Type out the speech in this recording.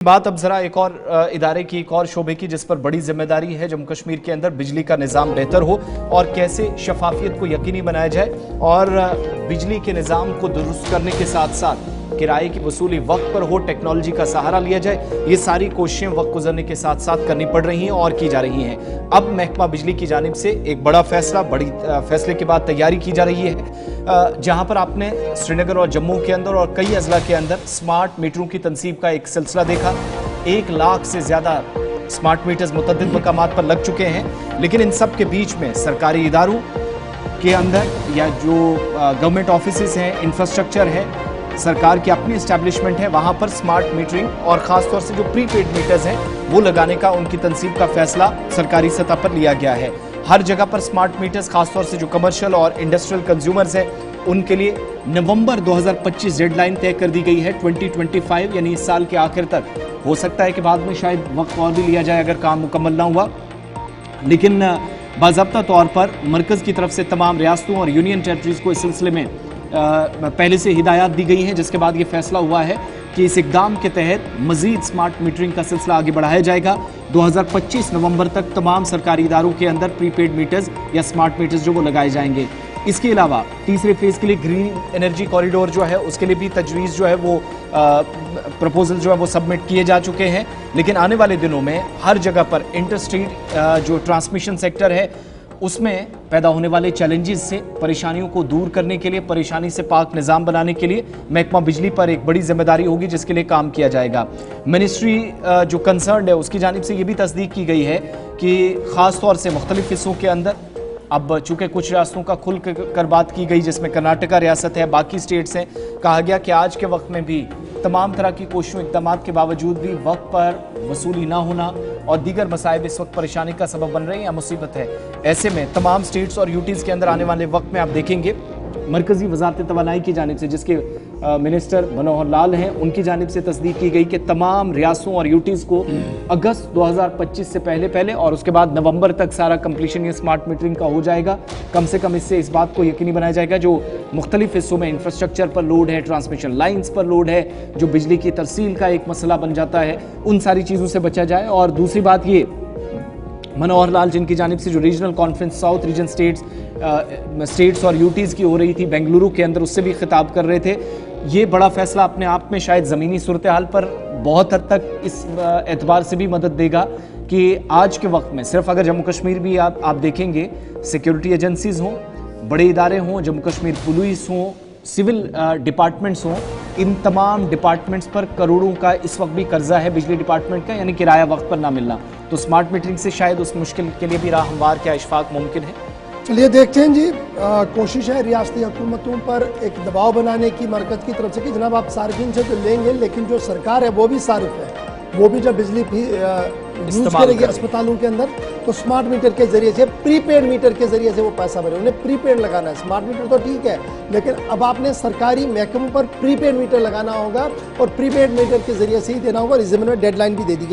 बात अब जरा एक और इदारे की, एक और शोबे की, जिस पर बड़ी जिम्मेदारी है। जम्मू कश्मीर के अंदर बिजली का निज़ाम बेहतर हो और कैसे शफाफियत को यकीनी बनाया जाए और बिजली के निज़ाम को दुरुस्त करने के साथ साथ किराए की वसूली वक्त पर हो, टेक्नोलॉजी का सहारा लिया जाए। ये सारी कोशिशें वक्त गुजरने के साथ साथ करनी पड़ रही हैं और की जा रही हैं। अब महकमा बिजली की जानिब से एक बड़ा फैसला, बड़ी फैसले के बाद तैयारी की जा रही है, जहां पर आपने श्रीनगर और जम्मू के अंदर और कई अजला के अंदर स्मार्ट मीटरों की तनसीब का एक सिलसिला देखा। 1 लाख से ज्यादा स्मार्ट मीटर्स मुतअद्दिद मकामात पर लग चुके हैं, लेकिन इन सब के बीच में सरकारी इदारों के अंदर या जो गवर्नमेंट ऑफिसेज हैं, इंफ्रास्ट्रक्चर है, सरकार की अपनी एस्टैब्लिशमेंट है, वहां पर स्मार्ट मीटरिंग और खासतौर से जो प्रीपेड मीटर्स हैं वो लगाने का, उनकी तनसीब का फैसला सरकारी सतह पर लिया गया है। हर जगह पर स्मार्ट मीटर्स, खासतौर से जो कमर्शियल और इंडस्ट्रियल कंज्यूमर्स हैं, उनके लिए नवंबर 2025 डेडलाइन तय कर दी गई है। 2025 यानी इस साल के आखिर तक। हो सकता है कि बाद में शायद वक्त और भी लिया जाए अगर काम मुकम्मल ना हुआ, लेकिन बाज़ाब्ता तौर पर मरकज़ की तरफ से तमाम रियासतों और यूनियन टेरिटरीज को इस सिलसिले में पहले से हिदायत दी गई हैं, जिसके बाद ये फैसला हुआ है कि इस इक़दाम के तहत मज़ीद स्मार्ट मीटरिंग का सिलसिला आगे बढ़ाया जाएगा। 2025 नवंबर तक तमाम सरकारी इदारों के अंदर प्रीपेड मीटर्स या स्मार्ट मीटर्स जो वो लगाए जाएंगे। इसके अलावा तीसरे फेज़ के लिए ग्रीन एनर्जी कॉरिडोर जो है उसके लिए भी तजवीज़ जो है वो प्रपोजल जो है वो सबमिट किए जा चुके हैं। लेकिन आने वाले दिनों में हर जगह पर इंटरस्टेट जो ट्रांसमिशन सेक्टर है उसमें पैदा होने वाले चैलेंजेस से, परेशानियों को दूर करने के लिए, परेशानी से पाक निज़ाम बनाने के लिए महकमा बिजली पर एक बड़ी जिम्मेदारी होगी, जिसके लिए काम किया जाएगा। मिनिस्ट्री जो कंसर्न है उसकी जानिब से ये भी तस्दीक की गई है कि ख़ास तौर से मुख्तलिफ हिस्सों के अंदर, अब चूंकि कुछ रियासतों का खुल कर बात की गई जिसमें कर्नाटका रियासत है, बाकी स्टेट्स हैं, कहा गया कि आज के वक्त में भी तमाम तरह की कोशिशों, इक़दाम के बावजूद भी वक्त पर वसूली ना होना और दीगर मसाइब इस वक्त परेशानी का सबब बन रहे हैं या मुसीबत है। ऐसे में तमाम स्टेट्स और यूटीज़ के अंदर आने वाले वक्त में आप देखेंगे मरकज़ी वज़ारत तवानाई की जानिब से, जिसके मिनिस्टर मनोहर लाल हैं, उनकी जानिब से तस्दीक की गई कि तमाम रियासतों और यूटीज़ को अगस्त 2025 से पहले और उसके बाद नवंबर तक सारा कंप्लीशन ये स्मार्ट मीटरिंग का हो जाएगा। कम से कम इससे इस बात को यकीनी बनाया जाएगा जो मुख्तलिफ हिस्सों में इंफ्रास्ट्रक्चर पर लोड है, ट्रांसमिशन लाइन्स पर लोड है, जो बिजली की तरसील का एक मसला बन जाता है, उन सारी चीज़ों से बचा जाए। और दूसरी बात ये, मनोहर लाल जिनकी जानिब से जो regional conference south region states और यूटीज़ की हो रही थी बेंगलुरु के अंदर, उससे भी खिताब कर रहे थे। ये बड़ा फैसला अपने आप में शायद ज़मीनी सूरत हाल पर बहुत हद तक इस एतबार से भी मदद देगा कि आज के वक्त में सिर्फ अगर जम्मू कश्मीर भी आप देखेंगे, सिक्योरिटी एजेंसीज़ हों, बड़े इदारे हों, जम्मू कश्मीर पुलिस हों, सिविल डिपार्टमेंट्स हों, इन तमाम डिपार्टमेंट्स पर करोड़ों का इस वक्त भी कर्जा है बिजली डिपार्टमेंट का, यानी किराया वक्त पर ना मिलना। तो स्मार्ट मीटरिंग से शायद उस मुश्किल के लिए भी राह हमवार क्या इशफाक मुमकिन है। चलिए देखते हैं जी। कोशिश है रियासती हुकूमतों पर एक दबाव बनाने की मरकज़ की तरफ से कि जनाब आप सार्फिन से तो लेंगे, लेकिन जो सरकार है वो भी सारिफ है, वो भी जब बिजली यूज करेगी अस्पतालों के अंदर तो स्मार्ट मीटर के जरिए से, प्रीपेड मीटर के जरिए से वो पैसा भरे। उन्हें प्रीपेड लगाना है। स्मार्ट मीटर तो ठीक है, लेकिन अब आपने सरकारी महकमों पर प्रीपेड मीटर लगाना होगा और प्रीपेड मीटर के जरिए से ही देना होगा। और इस ज़मीन में डेडलाइन भी दे दी गई।